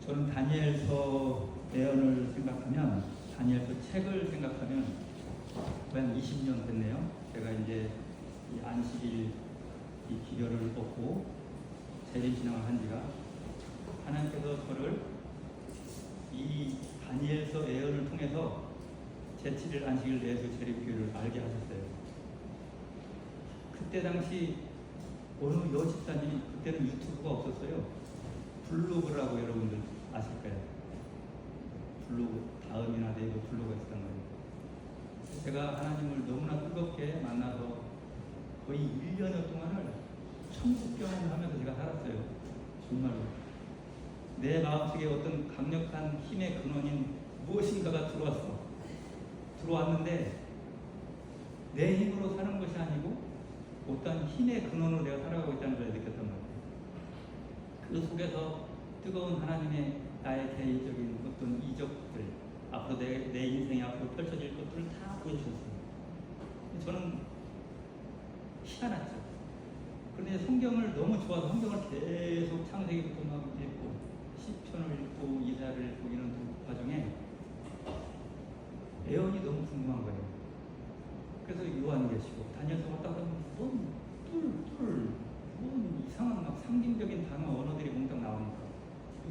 저는 다니엘서 예언을 생각하면, 다니엘서 책을 생각하면 한 20년 됐네요. 제가 이제 이 안식일 이 기별을 얻고 재림신앙을 한 지가, 하나님께서 저를 이 다니엘서 예언을 통해서 제7일 안식일 예수 재림교회를 알게 하셨어요. 그때 당시 어느 여집사님이, 그때는 유튜브가 없었어요. 블로그라고 여러분들 아실 거예요. 블로그, 다음이나 네이버 블로그가 있었단 말이에요. 제가 하나님을 너무나 뜨겁게 만나서 거의 1년여 동안을 천국 경험을 하면서 제가 살았어요. 정말로. 내 마음속에 어떤 강력한 힘의 근원인 무엇인가가 들어왔는데 내 힘으로 사는 것이 아니고 어떤 힘의 근원으로 내가 살아가고 있다는 걸 느꼈단 말이에요. 그 속에서 뜨거운 하나님의 나의 개인적인 어떤 이적들, 앞으로 내 인생에 앞으로 펼쳐질 것들을 다 보여주셨어요. 저는 희한했죠. 그런데 성경을 너무 좋아서 성경을 계속 창세기부터 막 읽고 시편을 읽고 이사야를 읽고 이런 과정에 예언이 너무 궁금한 거예요. 그래서 요한계시록, 다니엘서 왔다 갔다 하면 뭔 이상한 막 상징적인 단어, 언어들이 몽땅 나오니까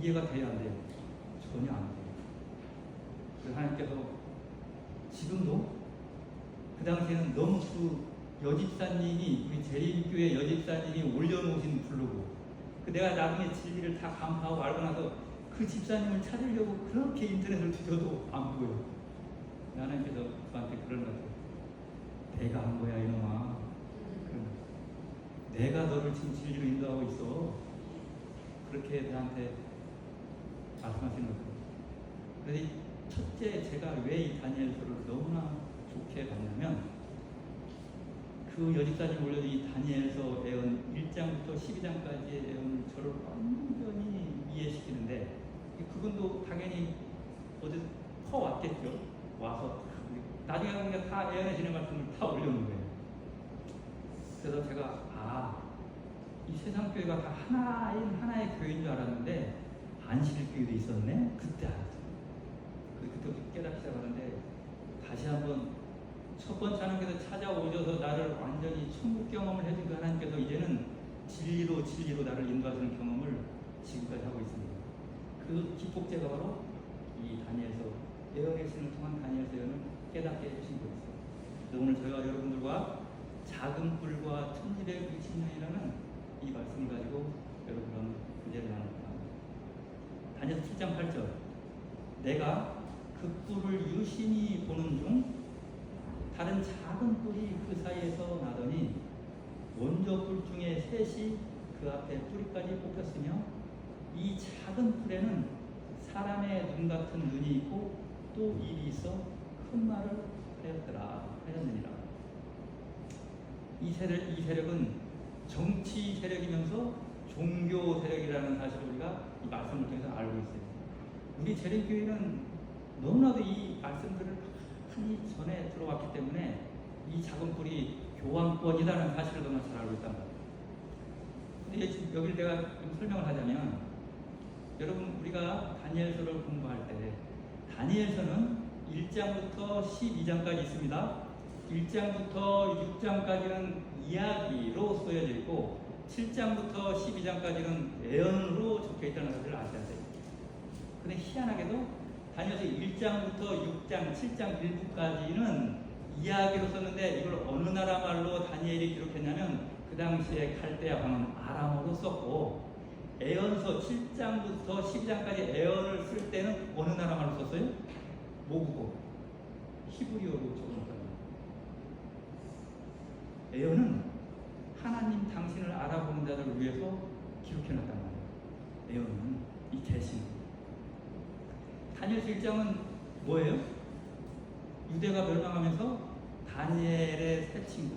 이해가 돼야 안 돼요? 전혀 안 돼요. 그래서 하나님께서 지금도, 그 당시에는 너무 그 여집사님이, 우리 재림교회 여집사님이 올려놓으신 블로그, 그 내가 나중에 진리를 다 간파하고 알고 나서 그 집사님을 찾으려고 그렇게 인터넷을 뒤져도 안 보여. 하나님께서 저한테 그러는 것 같아요. 내가 한 거야 이놈아. 내가 너를 지금 진리로 인도하고 있어. 그렇게 나한테 말씀하시는 거예요. 그래서 첫째, 제가 왜 이 다니엘서를 너무나 좋게 봤냐면, 그 여집사님 올려준 이 다니엘서 예언 1장부터 12장까지의 예언을 저를 완전히 이해시키는데, 그분도 당연히 어디 퍼왔겠죠. 와서 나중에 보니까 다 예언해주는 말씀을 다 올려놓은 거예요. 그래서 제가 이 세상 교회가 다 하나의 교회인 줄 알았는데 안식일 교회도 있었네? 그때 알았어요. 그때부터 깨닫기 시작하는데, 다시 한번 첫 번째 하나님께서 찾아오셔서 나를 완전히 천국 경험을 해준 그 하나님께서 이제는 진리로 나를 인도하시는 경험을 지금까지 하고 있습니다. 그 기폭제가 바로 이 다니엘서 예언의 신을 통한 다니엘서 예언을 깨닫게 해주신 거였어요. 그래서 오늘 저희가 여러분들과 작은 뿔과 1260년이라는 이 말씀을 가지고 여러분과 교제를 나눕니다. 다니엘서 7장 8절, 내가 그 뿔을 유심히 보는 중 다른 작은 뿔이 그 사이에서 나더니 원조 뿔 중에 셋이 그 앞에 뿌리까지 뽑혔으며 이 작은 뿔에는 사람의 눈 같은 눈이 있고 또 입이 있어 큰 말을 하였느니라. 이 세력은 정치 세력이면서 종교 세력이라는 사실을 우리가 이 말씀을 통해서 알고 있어요. 우리 재림교회는 너무나도 이 말씀들을 많이 전에 들어왔기 때문에 이 작은 뿔이 교황권이라는 사실을 너무 잘 알고 있단 말이에요. 근데 지금 여기를 내가 좀 설명을 하자면, 여러분 우리가 다니엘서를 공부할 때 다니엘서는 1장부터 12장까지 있습니다. 1장부터 6장까지는 이야기로 쓰여져 있고 7장부터 12장까지는 예언으로 적혀 있다는 것을 아셔야 돼요. 근데 희한하게도 다니엘서 1장부터 6장, 7장 일부까지는 이야기로 썼는데, 이걸 어느 나라 말로 다니엘이 기록했냐면 그 당시에 칼데아 방언 아람어로 썼고, 예언서 7장부터 12장까지 예언을 쓸 때는 어느 나라 말로 썼어요? 모국어, 히브리어로 적어놓았다. 예언은 하나님 당신을 알아보는 자들을 위해서 기록해놨단 말이에요. 예언은 이 계시는. 다니엘서 1장은 뭐예요? 유대가 멸망하면서 다니엘의 세 친구,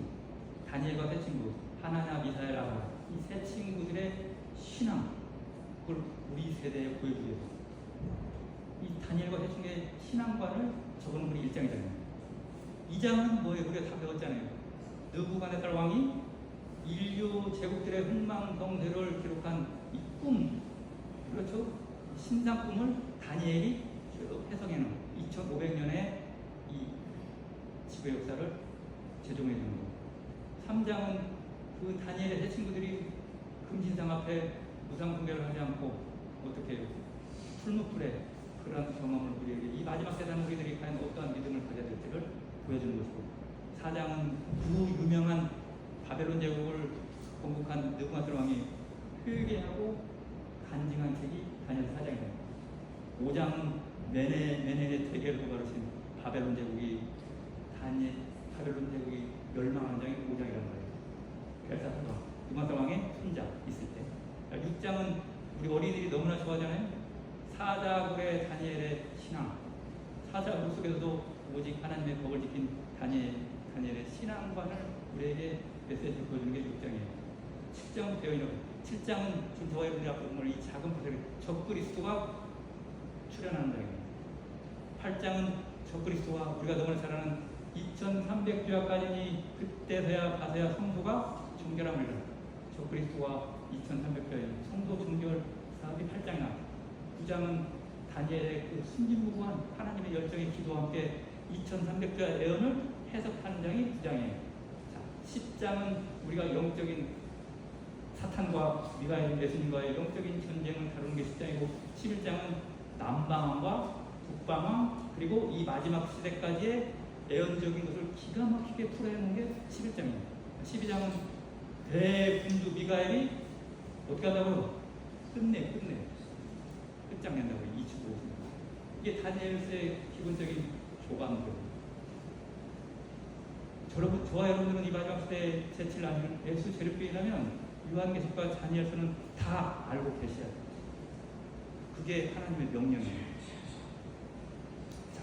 다니엘과 세 친구, 하나냐, 미사엘, 아하야, 이 세 친구들의 신앙, 그걸 우리 세대에 보여주기 위해서 이 다니엘과 세 친구의 신앙관을 적어놓은 분이 1장이잖아요. 2장은 뭐예요? 우리가 다 배웠잖아요. 느부갓네살 왕이 인류 제국들의 흥망성쇠를 기록한 이 꿈, 그렇죠? 신상품을 다니엘이 쭉 해석해놓은 2500년의 이 지구의 역사를 제정해 주는 겁니다. 3장은 그 다니엘의 세 친구들이 금신상 앞에 우상 숭배를 하지 않고 어떻게 풀무불에 그런 경험을 우리에게 이 마지막 세상 우리들이 과연 어떠한 믿음을 가져야 될지를 보여주는 것이고, 4장은 그 유명한 바벨론 제국을 건국한 느부갓네살 왕이 회개하고 간증한 책이 다니엘 4장입니다. 5장은 메네의 대계를 고발하신 바벨론 제국이 멸망하는 장이 5장이라는 거예요. 벨사스가 느부갓네살 왕의 손자 있을 때. 6장은 우리 어린이들이 너무나 좋아하잖아요. 사자굴의 다니엘의 신앙. 사자굴 속에서도 오직 하나님의 법을 지킨 다니엘의 신앙관을 우리에게 메시지를 보여주는 게 6장이에요. 7장은 되어 있는 거예요. 7장은 지금 저와 여러분이 앞에 보면 이 작은 부분에 적그리스도가 출현하는 장입니다. 8장은 적그리스도와 우리가 너무나 잘 아는 2300주야까지니 그때서야 가서야 성소가 정결함을 이루는 적그리스도와 2300주야의 성소 정결 사업이 8장에 나옵니다. 9장은 다니엘의 그 순진무구한 하나님의 열정의 기도와 함께 2300주야 예언을 해석하는 장이 9장이에요. 자, 10장은 우리가 영적인 사탄과 미가엘 예수님과의 영적인 전쟁을 다루는 게 10장이고, 11장은 남방왕과 북방왕 그리고 이 마지막 시대까지의 예언적인 것을 기가 막히게 풀어내는 게 11장입니다. 12장은 대군주 미가엘이 어떻게 한다고요? 끝내 끝장 낸다고요. 25. 이게 다니엘서의 기본적인 조감들. 저와 여러분들은 이 마지막 시대에 제칠 아니면 예수 재림주의라면 요한계시록과 다니엘서는 다 알고 계셔야 돼요. 그게 하나님의 명령이에요. 자,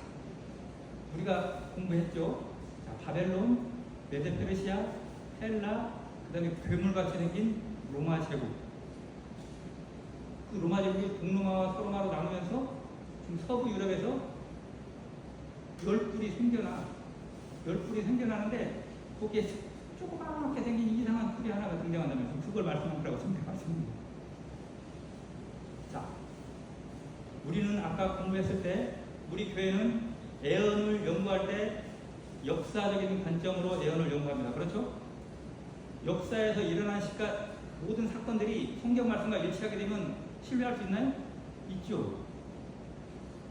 우리가 공부했죠. 자, 바벨론, 메데페르시아, 헬라, 그 다음에 괴물같이 생긴 로마 제국. 그 로마 제국이 동로마와 서로마로 나누면서 지금 서부 유럽에서 열불이 생겨나는데 거기에 조그맣게 생긴 이상한 풀이 하나가 등장한다면 그걸 말씀하라고 선택하십니다. 자, 우리는 아까 공부했을 때 우리 교회는 예언을 연구할 때 역사적인 관점으로 예언을 연구합니다. 그렇죠? 역사에서 일어난 모든 사건들이 성경 말씀과 일치하게 되면 신뢰할 수 있나요? 있죠.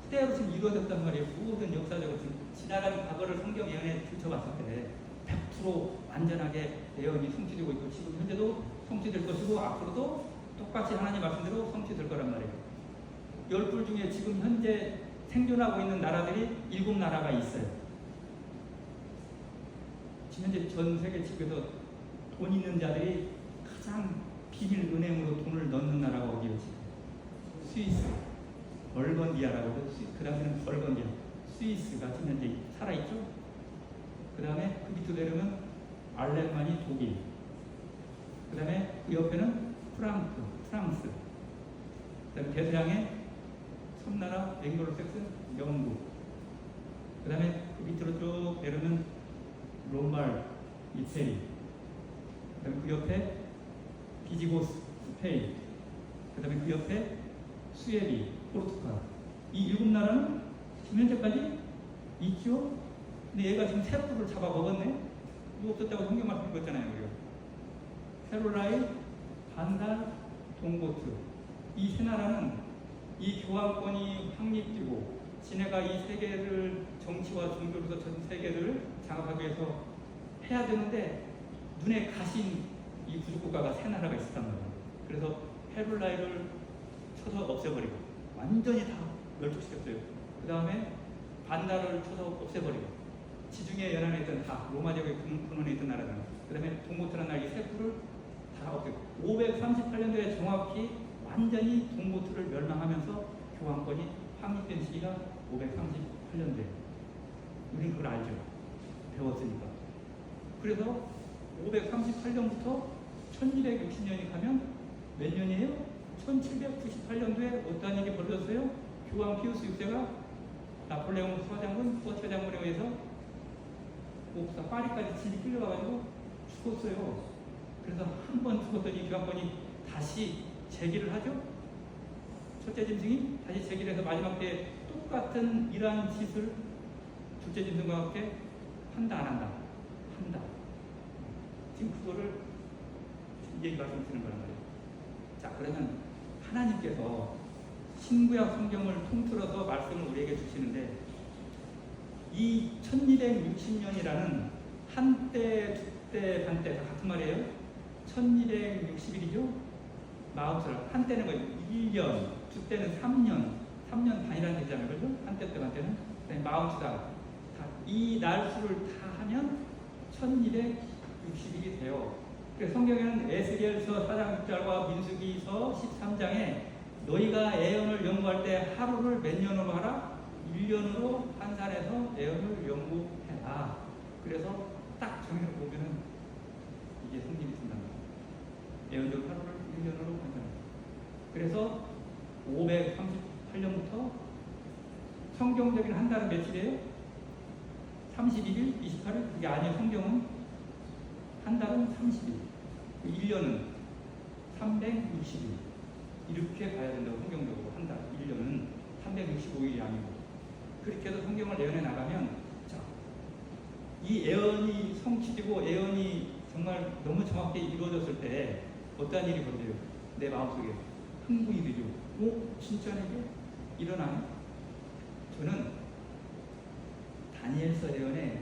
그대로 지금 이루어졌단 말이에요. 모든 역사적으로 지나간 과거를 성경 예언에 들춰봤을 때 100% 완전하게 예언이 성취되고 있고, 지금 현재도 성취될 것이고 앞으로도 똑같이 하나님 말씀대로 성취될 거란 말이에요. 10불 중에 지금 현재 생존하고 있는 나라들이 7나라가 있어요. 지금 현재 전 세계 지구에서 돈 있는 자들이 가장 비밀 은행으로 돈을 넣는 나라가 어디예요? 스위스, 벌건디아라고, 그 다음에는 벌건디아, 스위스가 지금 현재 살아있죠? 그 다음에 그 밑으로 내려오면 알레마니, 독일, 그 다음에 그 옆에는 프랑스, 그 다음에 대서양의 섬나라 앵글로색슨, 영국, 그 다음에 그 밑으로 쭉 내려오면 롬말, 이태리, 그 다음에 그 옆에 비지고스, 스페인, 그 다음에 그 옆에 스웨덴, 포르투갈. 이 7나라는 지금 현재까지 있죠? 근데 얘가 지금 세포를 잡아 먹었네? 이거 없었다고 성경 말씀 읽었잖아요, 우리가. 헤롤라이, 반달, 동고트. 이 세 나라는 이 교황권이 확립되고 지네가 이 세계를 정치와 종교로서 전 세계를 장악하기 위해서 해야 되는데 눈에 가신 이 부족국가가 세 나라가 있었단 말이에요. 그래서 헤롤라이를 쳐서 없애버리고 완전히 다 멸족시켰어요. 그 다음에 반달을 쳐서 없애버리고 지중해 연안에 있던 다 로마 제국의 근원에 있던 나라잖아요. 그 다음에 동고트라는 나라 이 세포를 다 없애고 538년도에 정확히 완전히 동고트를 멸망하면서 교황권이 확립된 시기가 538년도에. 우린 그걸 알죠. 배웠으니까. 그래서 538년부터 1260년이 가면 몇 년이에요? 1798년도에 어떠한 일이 벌어졌어요? 교황 피우스 6세가 나폴레옹 서장군, 포티어 장군에 의해서 옥사 파리까지 진이 끌려가가지고 죽었어요. 그래서 한 번 죽었더니 교황권이 다시 재기를 하죠. 첫째 짐승이 다시 제기를 해서 마지막 때 똑같은 이러한 짓을 둘째 짐승과 함께 한다, 안 한다? 한다. 지금 그거를 이제 말씀드리는 거란 말이에요. 자, 그러면 하나님께서 신구약 성경을 통틀어서 말씀을 우리에게 주시는데, 이 1260년이라는 한때, 두때, 반때 다 같은 말이에요. 1260일이죠. 40살. 한때는 뭐 1년, 두때는 3년, 3년 반이라는 얘기잖아요. 그죠? 한때 때 반때는 40살. 이 날수를 다 하면 1260일이 돼요. 그래서 성경에는 에스겔서 4장 6절과 민수기서 13장에 너희가 애언을 연구할 때 하루를 몇 년으로 하라? 1년으로 환산해서 애언을 연구해라. 그래서 딱 정해서 보면은 이게 성립이 된다는 거예요. 애언적 하루를 1년으로 환산해라. 그래서 538년부터 성경적인 한 달은 며칠이에요? 31일, 28일? 그게 아니에요. 성경은 한 달은 30일. 1년은 360일. 이렇게 봐야 된다고 성경적으로 한 달. 1년은 365일이 아니고. 그렇게 해서 성경을 예언해 나가면, 자, 이 예언이 성취되고 예언이 정말 너무 정확히 이루어졌을 때 어떤 일이 벌어져요? 내 마음속에 흥분이 되죠. 진짜 이게 일어나네? 저는 다니엘서 예언에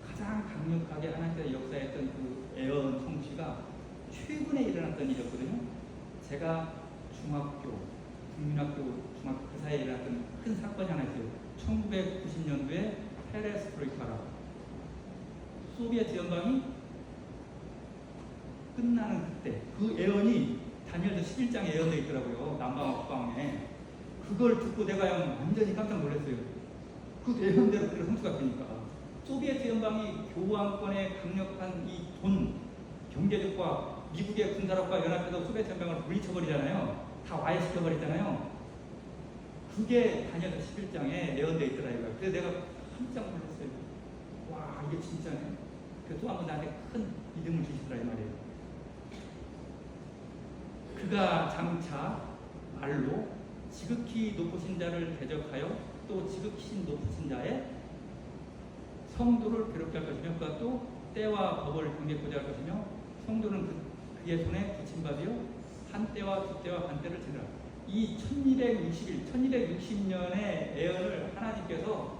가장 강력하게 하나님께서 역사했던 그 예언 성취가 최근에 일어났던 일이었거든요. 제가 중학교, 국민학교, 중학교 그 사이에 일어났던 큰 사건이 하나 있어요. 1990년도에 페레스트로이카라고 소비에트 연방이 끝나는 그때 그 예언이 다니엘서 11장에 예언되어 있더라고요. 남방과 북방에. 그걸 듣고 내가 완전히 깜짝 놀랐어요. 그 예언대로 그대로 성취가 되니까. 소비에트 연방이 교황권의 강력한 이 돈, 경제력과 미국의 군사력과 연합해서 소비에트 연방을 물리쳐버리잖아요. 다 와해시켜버리잖아요. 그게 다니엘서 11장에 예언되어 있더라고요. 그래서 내가 깜짝 놀랐어요. 와, 이게 진짜네. 그래서 또 한 번 나한테 큰 믿음을 주시더라 이 말이에요. 그가 장차 말로 지극히 높으신 자를 대적하여 또 지극히 높으신 자의 성도를 괴롭게 할 것이며, 그가 또 때와 법을 경계하고자 할 것이며, 성도는 그의 손에 붙임받으여 한 때와 두 때와 반 때를 지느라. 이 1260일, 1260년의 예언을 하나님께서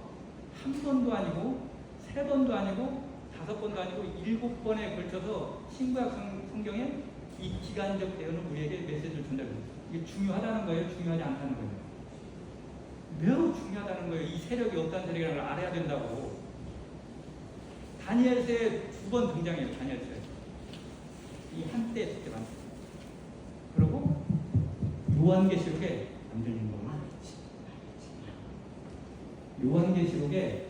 한 번도 아니고 세 번도 아니고 5번도 아니고 7번에 걸쳐서 신구약 성경에 이 기간적 예언을 우리에게 메시지를 전달해요. 이게 중요하다는 거예요? 중요하지 않다는 거예요? 매우 중요하다는 거예요. 이 세력이 어떤 세력이라는 걸 알아야 된다고. 다니엘서에 2번 등장해요. 다니엘서에. 이 한때, 두때, 반때. 그리고 요한계시록에 안 들리는 거구나. 요한계시록에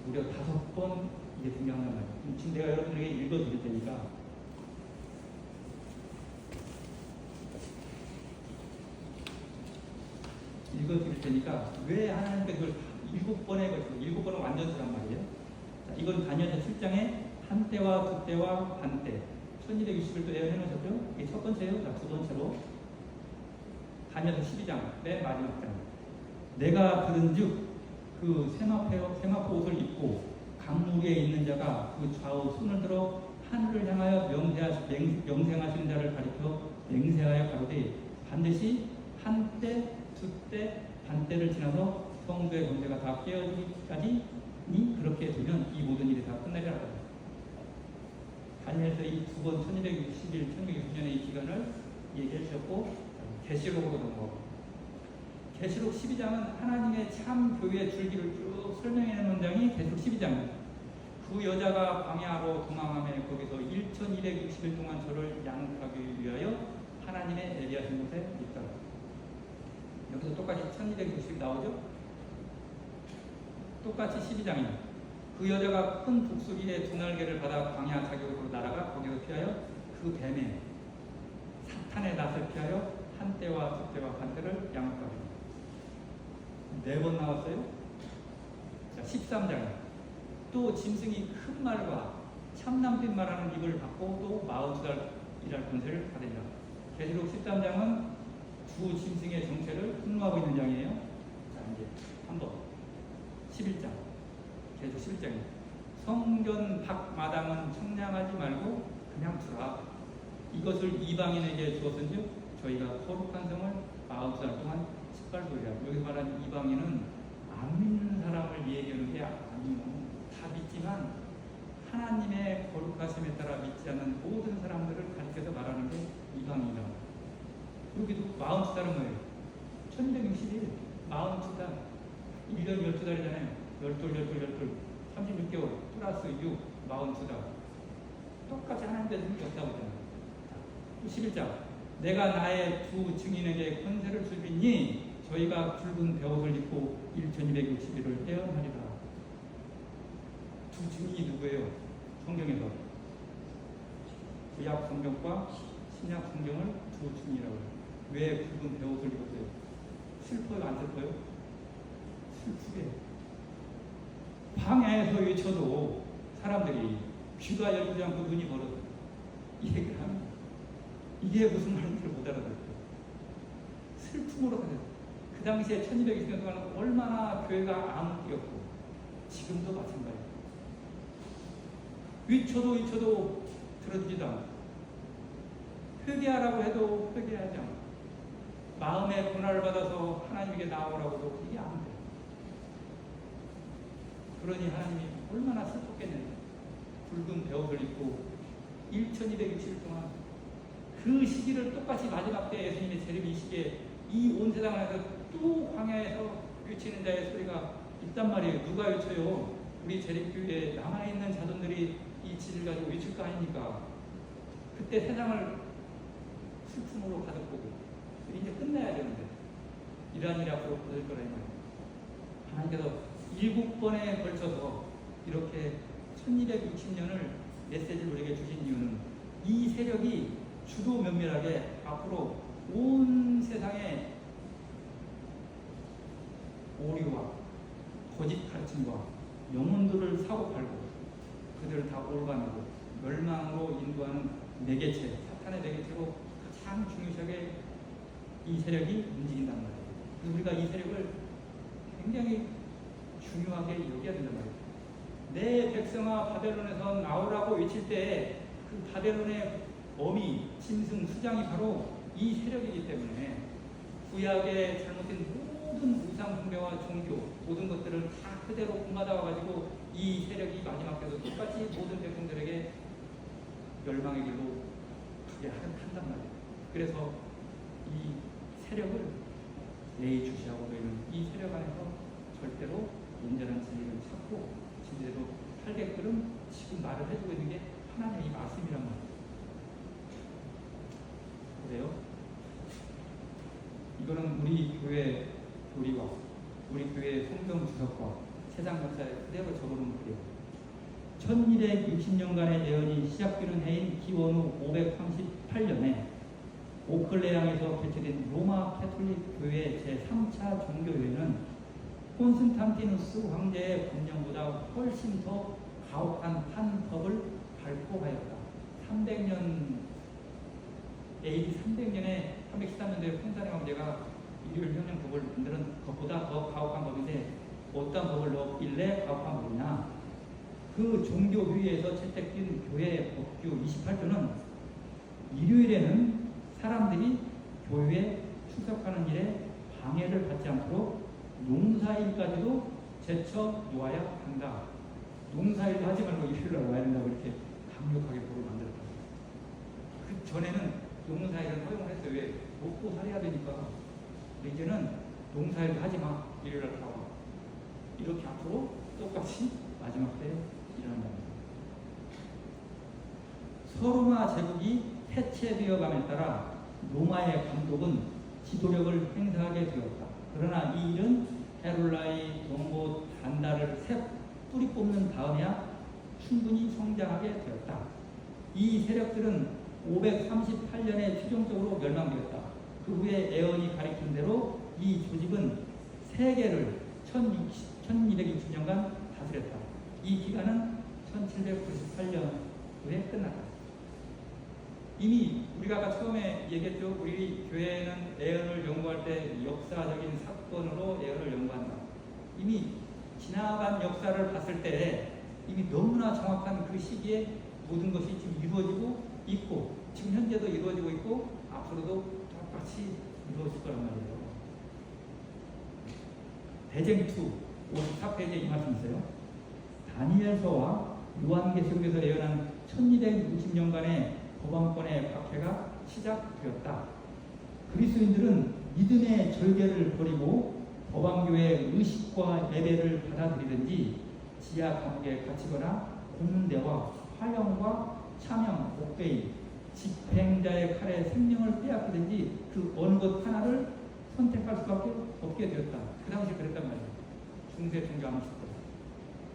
무려 5번 이게 등장한단 말이에요. 지금 내가 여러분에게 읽어드릴 테니까 왜 하나님께서 그걸 7번에 걸쳐서 7번은 완전수란 말이에요. 자, 이건 다니엘서 7장에 한 때와 두 때와 반 때 1260일도 예언해 놓으셨죠? 이게 첫 번째예요. 자, 두 번째로 다니엘서 12장 맨 마지막 장. 내가 들은즉 그 세마포 옷을 입고 강물 위에 있는 자가 그 좌우 손을 들어 하늘을 향하여 명생하시는 자를 가리켜 맹세하여 가로되 반드시 한 때, 두 때, 반 때를 지나서 성도의 권세가 다 깨어지기까지 그렇게 되면 이 모든 일이 다 끝나리라. 다니엘서 이 2번 1260일, 1260년의 이 기간을 얘기해 주셨고, 계시록으로 넘어가고, 계시록 12장은 하나님의 참 교회의 줄기를 쭉 설명해 놓은 문장이 계시록 12장입니다. 그 여자가 광야로 도망하며 거기서 1260일 동안 저를 양육하기 위하여 하나님의 예비하신 곳에 있더라. 여기서 똑같이 1260 나오죠? 똑같이 12장입니다. 그 여자가 큰 독수리의 두 날개를 받아 광야 자격으로 날아가 거기서 피하여 그 뱀의 사탄의 낯을 피하여 한 때와 두 때와 반 때를 양육하리라. 4번 나왔어요. 자, 13장. 또 짐승이 큰 말과 참남빛 말하는 입을 받고 또 42달 일할 권세를 받으리라. 계시록 13장은 두 짐승의 정체를 폭로하고 있는 장이에요. 자, 이제 한번 11장 계속 11장입니다. 성전 밖 마당은 청량하지 말고 그냥 두라. 이것을 이방인에게 주었은즉 저희가 거룩한 성을 40살 동안 짓밟으리라. 여기 말하는 이방인은 안 믿는 사람을 얘기하는 게 아니요. 다 믿지만 하나님의 거룩하심에 따라 믿지 않는 모든 사람들을 가리켜서 말하는 게 이방인이다. 여기도 40달은 뭐예요? 1261, 40달, 1년 12달이잖아요. 12, 36개월 플러스 6, 42달. 똑같이 하나님께서 없다고 했잖아요. 11장. 내가 나의 두 증인에게 권세를 주리니 저희가 붉은 베옷을 입고 1260일을 예언하리라. 두 증인이 누구예요? 성경에서 구약 성경과 신약 성경을 두 증인이라고 해요. 왜 붉은 베옷을 입었어요? 슬퍼요? 안 슬퍼요? 슬프게. 광야에서 외쳐도 사람들이 귀가 열리지 않고 눈이 벌어져요. 이 얘기를 합니다. 이게 무슨 말인지를 못 알아들었어요. 슬픔으로 가요. 그 당시에 1220년 동안 얼마나 교회가 암흑기였고 지금도 마찬가지예요. 위쳐도 들어주지도 않고 회개하라고 해도 회개하지 않고 마음의 고난을 받아서 하나님에게 나오라고도 이게 안 돼요. 그러니 하나님이 얼마나 슬펐겠느냐. 붉은 베옷을 입고 1260일 동안 그 시기를 똑같이 마지막 때 예수님의 재림이 이 시기에 이 온 세상 안에서 또 광야에서 외치는 자의 소리가 있단 말이에요. 누가 외쳐요? 우리 재림교회에 남아있는 자손들이 이 진을 가지고 외칠 거 아닙니까? 그때 세상을 슬픔으로 가득보고 이제 끝나야 되는데 이러한 일이 앞으로 벌어질 거라 이 말이에요. 하나님께서 7번에 걸쳐서 이렇게 1260년을 메시지를 우리에게 주신 이유는 이 세력이 주도 면밀하게 앞으로 온 세상에 오류와 거짓 가르침과 영혼들을 사고팔고 그들을 다 올바르고 멸망으로 인도하는 매개체, 사탄의 매개체로 가장 중요하게 이 세력이 움직인단 말이에요. 그래서 우리가 이 세력을 굉장히 중요하게 여겨야 된단 말이에요. 내 백성아 바벨론에서 나오라고 외칠 때 그 바벨론의 어미, 짐승, 수장이 바로 이 세력이기 때문에 구약의 잘못된 모든 우상 숭배와 종교 모든 것들을 다 그대로 본받아 와가지고 이 세력이 마지막 때도 똑같이 모든 백성들에게 멸망의 길로 가게 한단 말이에요. 그래서 이 세력을 예의주시하고 있는 이 세력 안에서 절대로 온전한 진리를 찾고 진리로 살게끔 지금 말을 해주고 있는 게 하나님의 말씀이란 말이에요. 그래요? 이거는 우리 교회 교리와 우리 교회의 성경 주석과 세상 역사에 그대로 적어놓은 글이에요. 1260년간의 예언이 시작되는 해인 기원후 538년에 오클레앙에서 개최된 로마 캐톨릭 교회 제3차 종교회는 콘스탄티누스 황제의 법령보다 훨씬 더 가혹한 한 법을 발표하였다. 300년 AD 300년에 313년도에 콘스탄틴 황제가 일요일 혁명법을 만드는 것보다 더 가혹한 법인데 어떤 법을 넣었길래 가혹한 법이냐. 그 종교회의에서 채택된 교회 법규 28조는 일요일에는 사람들이 교회에 출석하는 일에 방해를 받지 않도록 농사일까지도 제쳐 놓아야 한다. 농사일도 하지 말고 일요일에 와야 된다고 이렇게 강력하게 법을 만들었다. 그 전에는 농사일은 허용을 했어요. 왜? 먹고 살아야 되니까. 이제는 농사일도 하지 마. 일요일에 나와. 이렇게 앞으로 똑같이 마지막 때 일어난다. 서로마 제국이 해체되어감에 따라 로마의 감독은 지도력을 행사하게 되었다. 그러나 이 일은 헤롤라이, 동보, 단다를 뿌리 뽑는 다음에야 충분히 성장하게 되었다. 이 세력들은 538년에 최종적으로 멸망되었다. 그 후에 에언이 가리킨 대로 이 조직은 세계를 1260년간 다스렸다. 이 기간은 1798년 후에 끝났다. 이미 우리가 아까 처음에 얘기했죠. 우리 교회는 예언을 연구할 때 역사적인 사건으로 예언을 연구한다. 이미 지나간 역사를 봤을 때 이미 너무나 정확한 그 시기에 모든 것이 지금 이루어지고 있고 지금 현재도 이루어지고 있고 앞으로도 똑같이 이루어질 거란 말이에요. 대쟁2 54페이지에 이 말씀 있어요. 다니엘서와 요한계시록에서 예언한 1260년간의 법왕권의 박해가 시작되었다. 그리스도인들은 믿음의 절개를 버리고 법왕교회의 의식과 예배를 받아들이든지 지하 감옥에 갇히거나 공대와 화형과 차명, 옥배임, 집행자의 칼에 생명을 빼앗기든지 그 어느 것 하나를 선택할 수밖에 없게 되었다. 그 당시 그랬단 말이에요. 중세 종교하면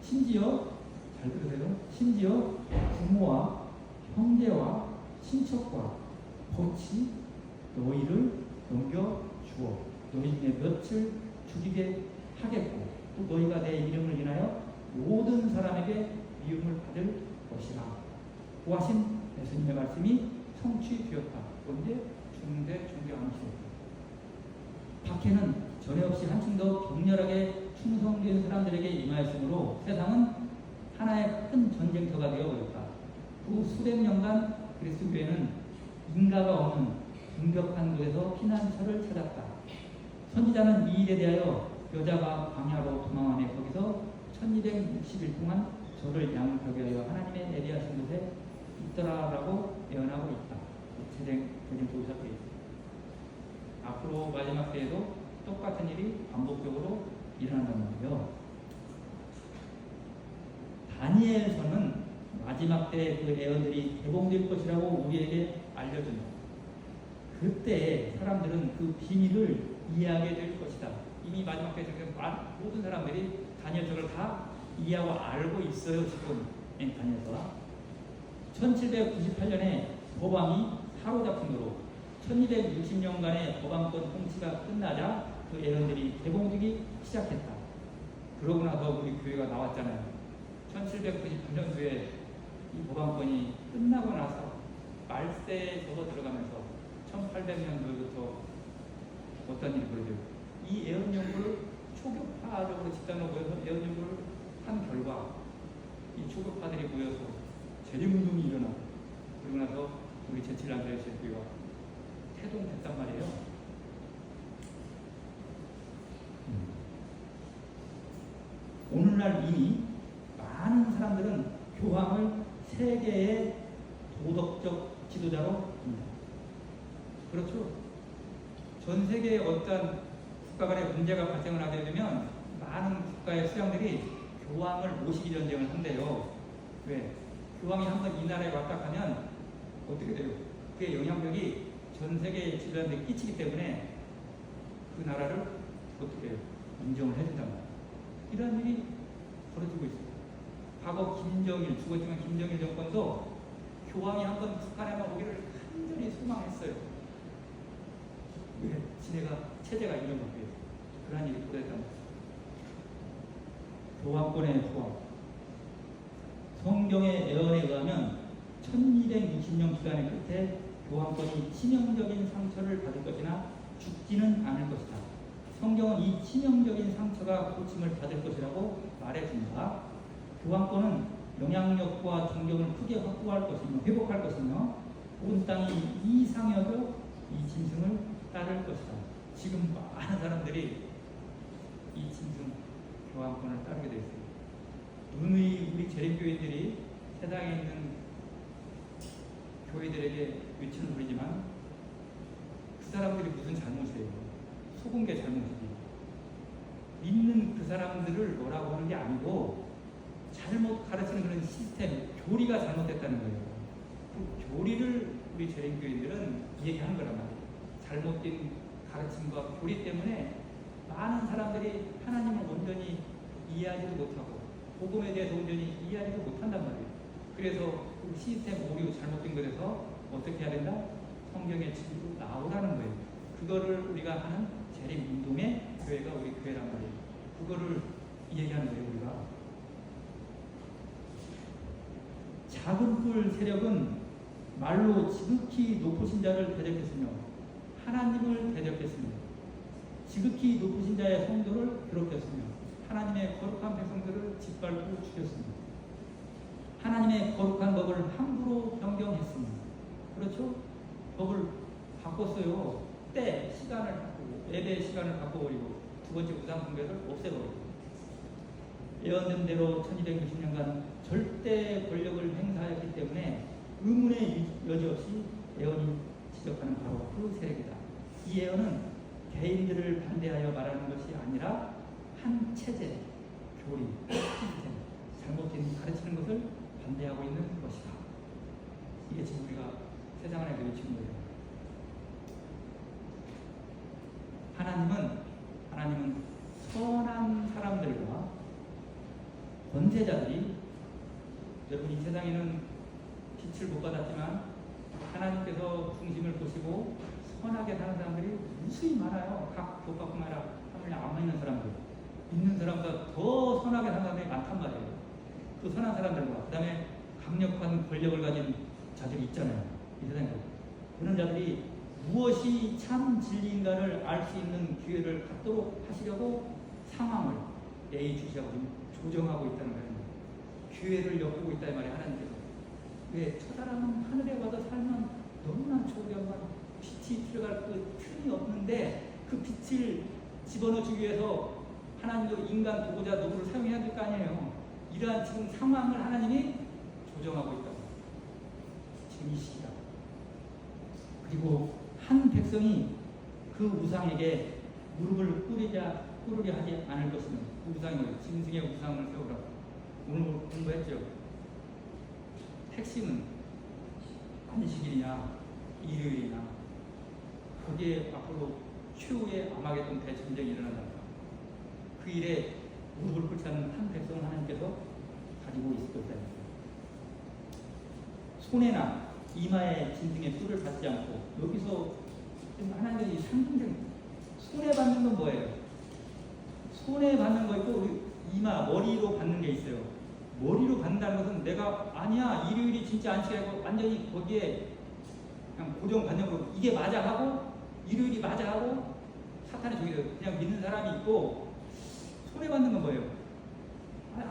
심지어 잘 들으세요. 심지어 부모와 형제와 친척과 거치 너희를 넘겨주어 너희 중에 몇을 죽이게 하겠고 또 너희가 내 이름을 인하여 모든 사람에게 미움을 받을 것이라 고하신 예수님의 말씀이 성취되었다. 언제? 중세 종교하는 시대. 박해는 전에 없이 한층 더 격렬하게 충성된 사람들에게 임하였으므로 세상은 하나의 큰 전쟁터가 되어버렸다. 그 수백 년간 그리스도 교회는 인가가 없는 긴벽한 곳에서 피난처를 찾았다. 선지자는 이 일에 대하여 여자가 광야로 도망하며 거기서 1260일 동안 저를 양벽에 하여 하나님의 예비하신 곳에 있더라라고 예언하고 있다. 대쟁 도사되어 있습니다. 앞으로 마지막 때에도 똑같은 일이 반복적으로 일어난단 말이에요. 다니엘서는 마지막 때 그 예언들이 개봉될 것이라고 우리에게 알려준다. 그때 사람들은 그 비밀을 이해하게 될 것이다. 이미 마지막 때에 모든 사람들이 다니엘서를 다 이해하고 알고 있어요. 지금 다니엘서 1798년에 법왕이 사로잡힌으로 1260년간의 법왕권 통치가 끝나자 그 예언들이 개봉되기 시작했다. 그러고 나서 우리 교회가 나왔잖아요. 1798년도에 이 법왕권이 끝나고 나서 말세에 접어들어가면서 1800년도부터 어떤 일이 벌어져요. 이 예언 연구를 초교파적으로 집단으로 모여서 예언 연구를 한 결과 이 초교파들이 모여서 재림운동이 일어나고 그러고 나서 우리 제7안드레 제교가 태동됐단 말이에요. 오늘날 이미 많은 사람들은 교황을 세계의 도덕적 지도자로 봅니다. 그렇죠. 전 세계의 어떤 국가 간의 문제가 발생을 하게 되면 많은 국가의 수장들이 교황을 모시기 전쟁을 한대요. 왜? 교황이 한번 이 나라에 왔다 가면 어떻게 돼요? 그의 영향력이 전 세계의 지도자들에 끼치기 때문에 그 나라를 어떻게 해요? 인정을 해준단 말이에요. 이런 일이 벌어지고 있어요. 과거 김정일, 죽었지만 김정일 정권도 교황이 한번 북한에만 오기를 간절히 소망했어요. 왜? 지네가 체제가 이런 거예요. 그런 일이 벌어졌단 말이에요. 교황권의 후황. 성경의 예언에 의하면 1260년 기간의 끝에 교황권이 치명적인 상처를 받을 것이나 죽지는 않을 것이다. 성경은 이 치명적인 상처가 고침을 받을 것이라고 말해준다. 교황권은 영향력과 존경을 크게 확보할 것이며 회복할 것이며 온 땅이 이상여도 이 짐승을 따를 것이다. 지금 많은 사람들이 이 짐승 교황권을 따르게 되어 있습니다. 누누이 우리 재림교인들이 세상에 있는 교회들에게 외치는 소리지만 그 사람들이 무슨 잘못이에요? 속은 게 잘못이지. 믿는 그 사람들을 뭐라고 하는 게 아니고 잘못 가르치는 그런 시스템, 교리가 잘못됐다는 거예요. 그 교리를 우리 재림교인들은 얘기하는 거란 말이에요. 잘못된 가르침과 교리 때문에 많은 사람들이 하나님을 온전히 이해하지도 못하고 복음에 대해서 온전히 이해하지도 못한단 말이에요. 그래서 그 시스템 오류 잘못된 것에서 어떻게 해야 된다? 성경의 진리로 나오라는 거예요. 그거를 우리가 하는 재림운동의 교회가 우리 교회란 말이에요. 그거를 얘기하는 거예요. 우리가. 작은 뿔 세력은 말로 지극히 높으신 자를 대적했으며 하나님을 대적했으며 지극히 높으신 자의 성도를 괴롭혔으며 하나님의 거룩한 백성들을 짓밟고 죽였으며 하나님의 거룩한 법을 함부로 변경했으며 그렇죠? 법을 바꿨어요. 때, 시간을 바꾸고 예배의 시간을 바꿔버리고 두 번째 우상 숭배를 없애버리고 예언된 대로 1260년간 절대 권력을 행사하였기 때문에 의문의 여지 없이 예언이 지적하는 바로 그 세력이다. 이 예언은 개인들을 반대하여 말하는 것이 아니라 한 체제, 교리, 시스템, 잘못된 가르치는 것을 반대하고 있는 것이다. 이게 지금 우리가 세상 안에 외치는 거예요. 하나님은 선한 사람들과 권세자들이 여러분 이 세상에는 빛을 못 받았지만 하나님께서 중심을 보시고 선하게 사는 사람들이 무수히 많아요. 각 교파뿐만 아니라 안 믿는 사람들, 믿는 사람보다 더 선하게 사는 사람들이 많단 말이에요. 그 선한 사람들과 그 다음에 강력한 권력을 가진 자들이 있잖아요. 이 세상에 그런 자들이 무엇이 참 진리인가를 알 수 있는 기회를 갖도록 하시려고 상황을 예의주시하고 조정하고 있다는 거예요. 기회를 엿보고 있다 이 말이에요. 하나님께서. 왜? 저 사람은 하늘에 가서 살면 너무나 조경만 빛이 들어갈 그 틈이 없는데 그 빛을 집어넣기 위해서 하나님도 인간 도구자 누구를 사용해야 될 거 아니에요. 이러한 지금 상황을 하나님이 조정하고 있다고. 지금 이 시기다. 그리고 한 백성이 그 우상에게 무릎을 꿇으려 하지 않을 것이면 그 우상을 짐승의 우상을 세우라고 오늘 공부했죠. 핵심은 안식일이냐 일요일이냐 거기에 앞으로 최후의 아마겟돈 대전쟁이 일어난다. 그 일에 무릎을 꿇지 않는 한 백성을 하나님께서 가지고 있을 것이다. 손해나 이마에 짐승의 뿔을 받지 않고 여기서 하나님의 상징적인 손해받는 건 뭐예요? 손해받는 거 있고 이마, 머리로 받는 게 있어요. 머리로 받는다는 것은 내가 아니야 일요일이 진짜 안식일이고 완전히 거기에 그냥 고정관념으로 이게 맞아 하고 일요일이 맞아 하고 사탄의 종이 그냥 믿는 사람이 있고 손해받는 건 뭐예요?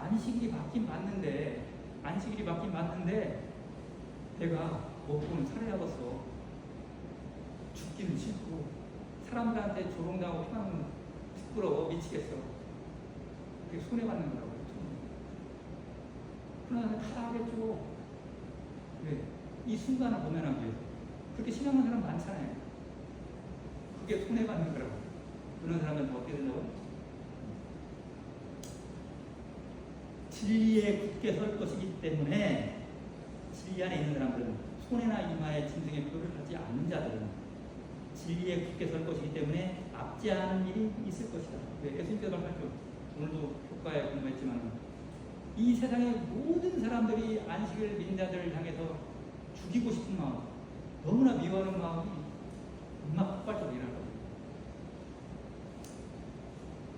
안식일이 맞긴 맞는데 내가 먹고는 살아야겠어. 죽기는 싫고 사람들한테 조롱당하고 피하면 부끄러워 미치겠어. 그게 손해받는 거라고요. 그러나 다 하겠죠. 왜? 이 순간을 보면하기 위해서. 그렇게 신앙하는 사람 많잖아요. 그게 손해받는 거라고. 그런 사람은 어떻게 된다고? 진리에 굳게 설 것이기 때문에 진리 안에 있는 사람들은 손해나 이마에 짐승의 뼈를 하지 않는 자들은 진리에 굳게 설 것이기 때문에 압제하는 일이 있을 것이다. 왜? 예수님께서 말씀하셨죠. 오늘도 교과에 공부했지만 이 세상의 모든 사람들이 안식을 믿는 자들을 향해서 죽이고 싶은 마음, 너무나 미워하는 마음이 막 폭발적으로 일어날 겁니다.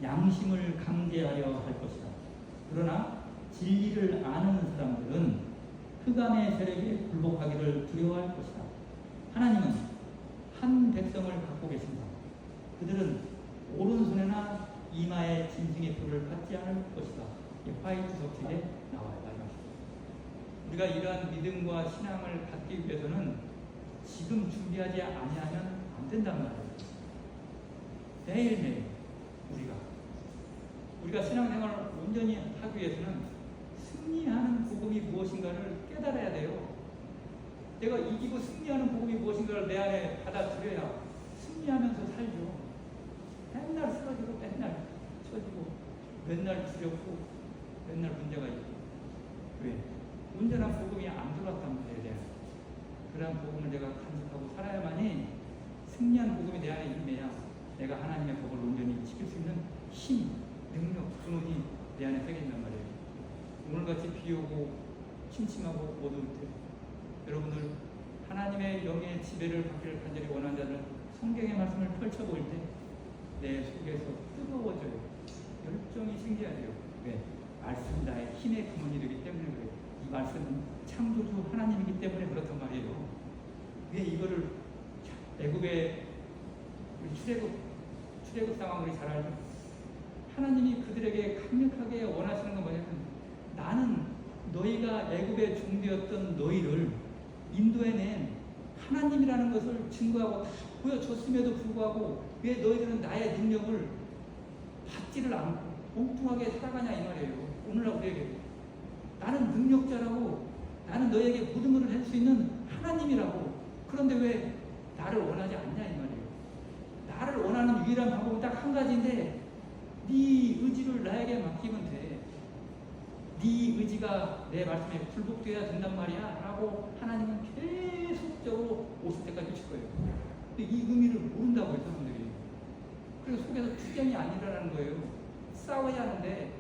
양심을 강제하려 할 것이다. 그러나 진리를 아는 사람들은 흑암의 세력에 굴복하기를 두려워할 것이다. 하나님은 한 백성을 갖고 계신다. 그들은 오른손에나 이마에 짐승의 뿔을 받지 않을 것이다. 화이트 서책에 나와요. 우리가 이러한 믿음과 신앙을 갖기 위해서는 지금 준비하지 아니하면 안 된단 말이에요. 매일매일 우리가 신앙생활을 온전히 하기 위해서는 승리하는 복음이 무엇인가를 깨달아야 돼요. 내가 이기고 승리하는 복음이 무엇인가를 내 안에 받아들여야 승리하면서 살죠. 맨날 쓰러지고 맨날 처지고 맨날 두렵고 맨날 문제가 있고. 왜? 온전한 복음이 안 들어왔단 말이에요. 그러한 복음을 내가 간직하고 살아야만이 승리한 복음이 내 안에 임해야 내가 하나님의 법을 온전히 지킬 수 있는 힘, 능력, 근원이 내 안에 새긴단 말이에요. 오늘같이 비 오고 침침하고 어두울 때 여러분들 하나님의 영의 지배를 받기를 간절히 원하는 자들은 성경의 말씀을 펼쳐보일 때 내 속에서 뜨거워져요. 열정이 생겨야 돼요. 왜? 말씀이 나의 힘의 근원이 되기 때문에 그래요. 이 말씀은 창조주 하나님이기 때문에 그렇단 말이에요. 왜 이거를 애굽의 우리 출애굽 상황 우리 잘 알죠? 하나님이 그들에게 강력하게 원하시는 건 뭐냐면 나는 너희가 애굽의 종되었던 너희를 인도해낸 하나님이라는 것을 증거하고 다 보여줬음에도 불구하고 왜 너희들은 나의 능력을 받지를 않고 엉뚱하게 살아가냐 이 말이에요. 오늘날 우리에게 나는 능력자라고 나는 너희에게 모든 것을 할 수 있는 하나님이라고 그런데 왜 나를 원하지 않냐 이 말이에요. 나를 원하는 유일한 방법은 딱 한 가지인데 네 의지를 나에게 맡기면 돼. 네 의지가 내 말씀에 굴복되어야 된단 말이야 라고 하나님은 계속적으로 오실 때까지 해줄 거예요. 근데 이 의미를 모른다고요 사람들이. 그래서 속에서 투쟁이 안 일어나는 거예요. 싸워야 하는데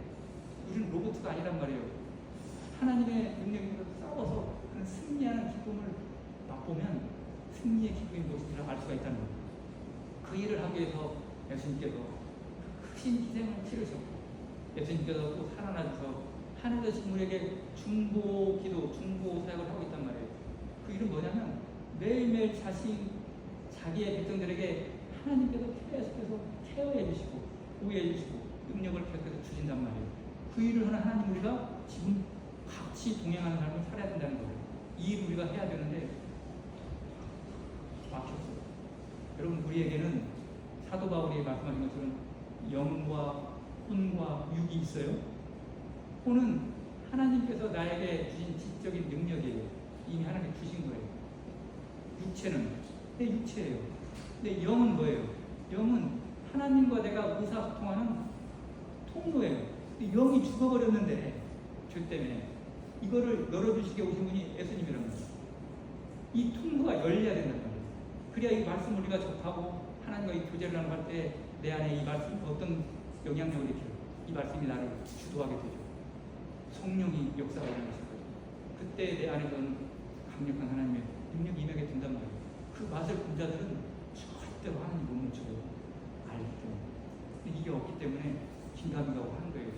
우리는 로봇가 아니란 말이에요. 하나님의 능력으로 싸워서 그런 승리하는 기쁨을 맛보면 승리의 기쁨이 무엇인지를 알 수가 있다는 거예요. 그 일을 하기 위해서 예수님께서 크신 희생을 치르셨고 예수님께서 또 살아나셔서 하늘의 식물에게 중보 기도, 중보 사역을 하고 있단 말이에요. 그 일은 뭐냐면 매일매일 자기의 백성들에게 하나님께서 계속해서 케어해 주시고 보호해 주시고 능력을 계속해서 주신단 말이에요. 그 일을 하는 하나님 우리가 지금 같이 동행하는 삶을 살아야 된다는 거예요. 이 일을 우리가 해야 되는데 막혔어요. 여러분 우리에게는 사도 바울이 말씀하신 것처럼 영과 혼과 육이 있어요. 혼은 하나님께서 나에게 주신 지적인 능력이에요. 이미 하나님께 주신 거예요. 육체는 내 육체예요. 근데 영은 뭐예요? 영은 하나님과 내가 의사소통하는 통로예요. 영이 죽어버렸는데 죄 때문에 이거를 열어주시게 오신 분이 예수님이란 말이에요. 이 통로가 열려야 된단 말이에요. 그래야 이 말씀을 우리가 접하고 하나님과 이 교제를 나눌 때 내 안에 이 말씀이 어떤 영향력을 일으켜요. 이 말씀이 나를 주도하게 되죠. 성령이 역사가 일어나실 거예요. 그때 내 안에서는 강력한 하나님의 능력이 임하게 된단 말이에요. 그 맛을 본 자들은 절대로 하나님 못 멈춰요. 알기 때문에. 근데 이게 없기 때문에 긴가민가고 하는 거예요.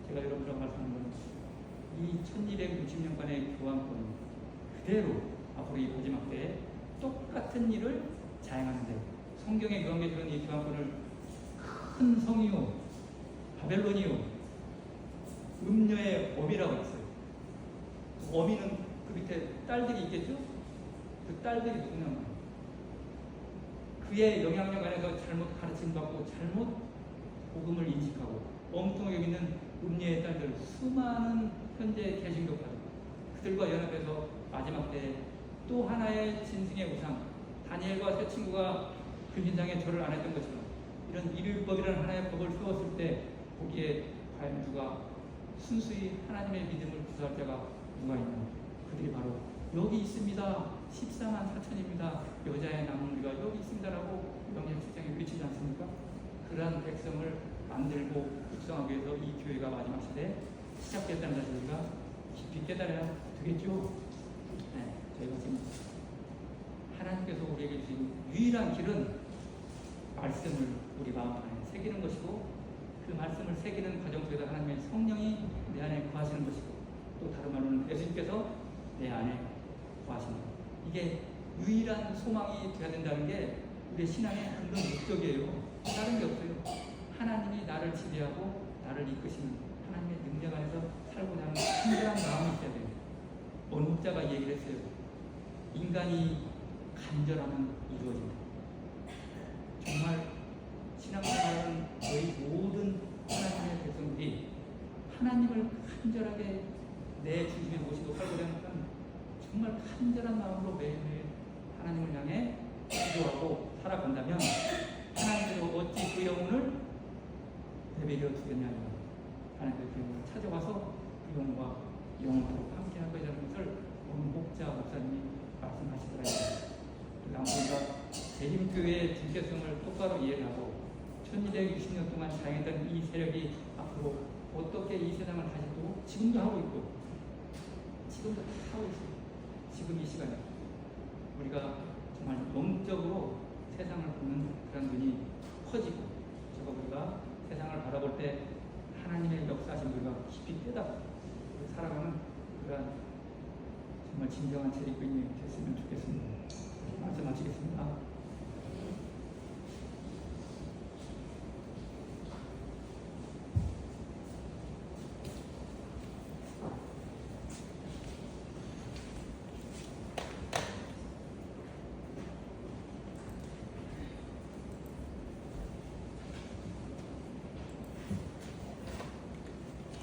제가 여러분들하고 말씀하는 건 이 1260년간의 교환권 그대로 앞으로 이 마지막 때에 똑같은 일을 자행하는데 성경에 명계되는 이 교환권을 큰 성이요 바벨론이요 음녀의 어미라고 했어요. 어미는 그 밑에 딸들이 있겠죠? 그 딸들이 누구냐면 그의 영향력 안에서 잘못 가르침 받고 잘못 복음을 인식하고 엉뚱하게 믿는 음녀의 딸들 수많은 현재 개신교파들 그들과 연합해서 마지막 때 또 하나의 진승의 우상 다니엘과 세 친구가 금신상에 절을 안 했던 것처럼 이런 일율법이라는 하나의 법을 세웠을 때 거기에 과연 누가 순수히 하나님의 믿음을 구사할 자가 누가 있나? 그들이 바로 여기 있습니다. 14만 4천입니다. 여자의 남은 우리가 여기 있습니다라고 명령 7장에 외치지 않습니까? 그러한 백성을 만들고 육성하기 위해서 이 교회가 마지막 시대에 시작됐다는 사실을 우리가 깊이 깨달아야 되겠죠. 네, 저희가 지금 하나님께서 우리에게 주신 유일한 길은 말씀을 우리 마음 안에 새기는 것이고 그 말씀을 새기는 과정 속에서 하나님의 성령이 내 안에 거하시는 것이고 또 다른 말로는 예수님께서 내 안에 거하시는 것. 이게 유일한 소망이 되어야 된다는 게 우리의 신앙의 근본 목적이에요. 다른 게 없어요. 하나님이 나를 지배하고 나를 이끄시는 하나님의 능력 안에서 살고자 하는 간절한 마음이 있어야 돼요. 어느 목자가 얘기를 했어요. 인간이 간절하면 이루어진다. 정말 신앙생활은 거의 모든 하나님의 백성들이 하나님을 간절하게 내 중심에 모시고 살고자 하니까 정말 간절한 마음으로 매일매일 하나님을 향해 기도하고 살아간다면 하나님께서 어찌 그 영혼을 내버려 두겠냐며 하나님의 그 영혼을 찾아와서 그 영혼과 영원토록 함께 할 것이라는 것을 오늘 목사님이 말씀하시더라고요. 우리가 대림교회의 중대성을 똑바로 이해를 하고 1260년 동안 자행했던 이 세력이 앞으로 어떻게 이 세상을 다시 또 지금도 하고 있고 지금도 하고 있어요. 지금 이 시간에 우리가 정말 영적으로 세상을 보는 그런 눈이 커지고 저거 우리가 세상을 바라볼 때 하나님의 역사하신 우리가 깊이 깨닫고 살아가는 그런 정말 진정한 재리꾼이 됐으면 좋겠습니다. 말씀 마치겠습니다.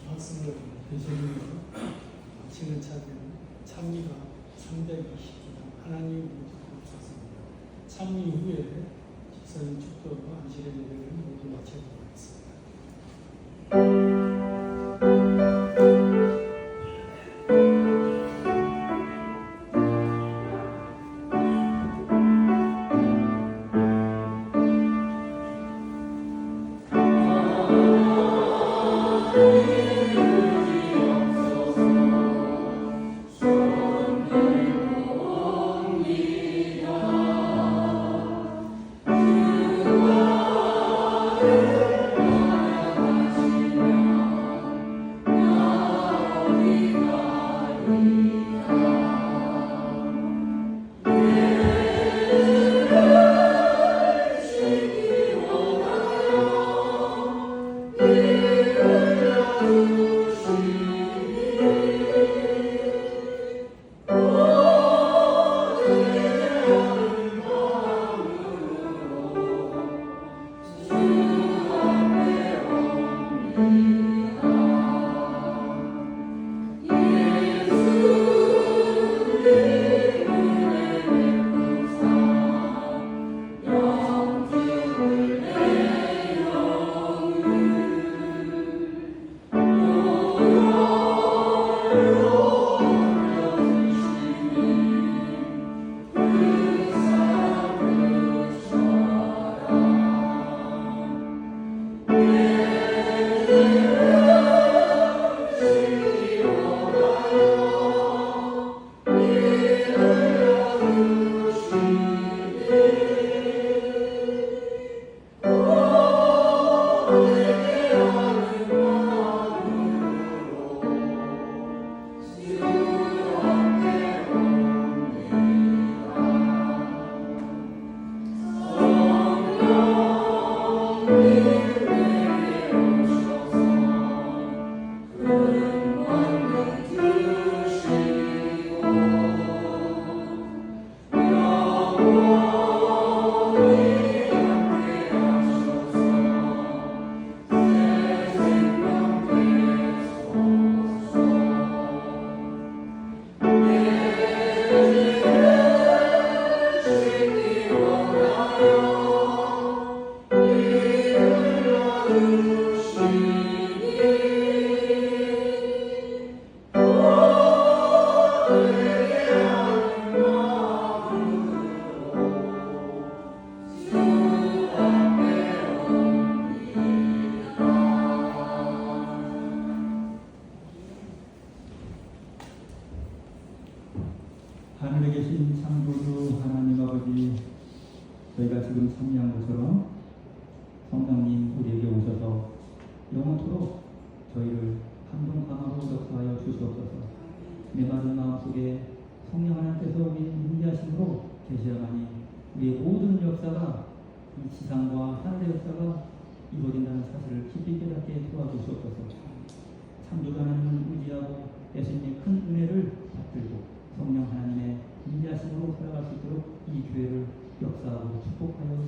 말씀을 되시는 지는 차는 찬미가 320장 하나님 모두를 쳤습니다. 찬미 후에 집사님 축도로 안식의 예배를 모두 마치도록 하겠습니다. 하늘에 계신 창조주 하나님 아버지, 저희가 지금 참여한 것처럼 성령님 우리에게 오셔서 영원토록 저희를 감동감화로 역사하여 주시옵소서. 메마른 마음속에 성령 하나님께서 우리 인도하심으로 계시야만이 우리의 모든 역사가 이 지상과 하늘의 역사가 이루어진다는 사실을 깊이 깨닫게 도와주시옵소서. 창조주 하나님을 의지하고 예수님의 큰 은혜를 받들고 성령 하나님의 인도하심으로 살아갈 수 있도록 이 교회를 역사하고 축복하여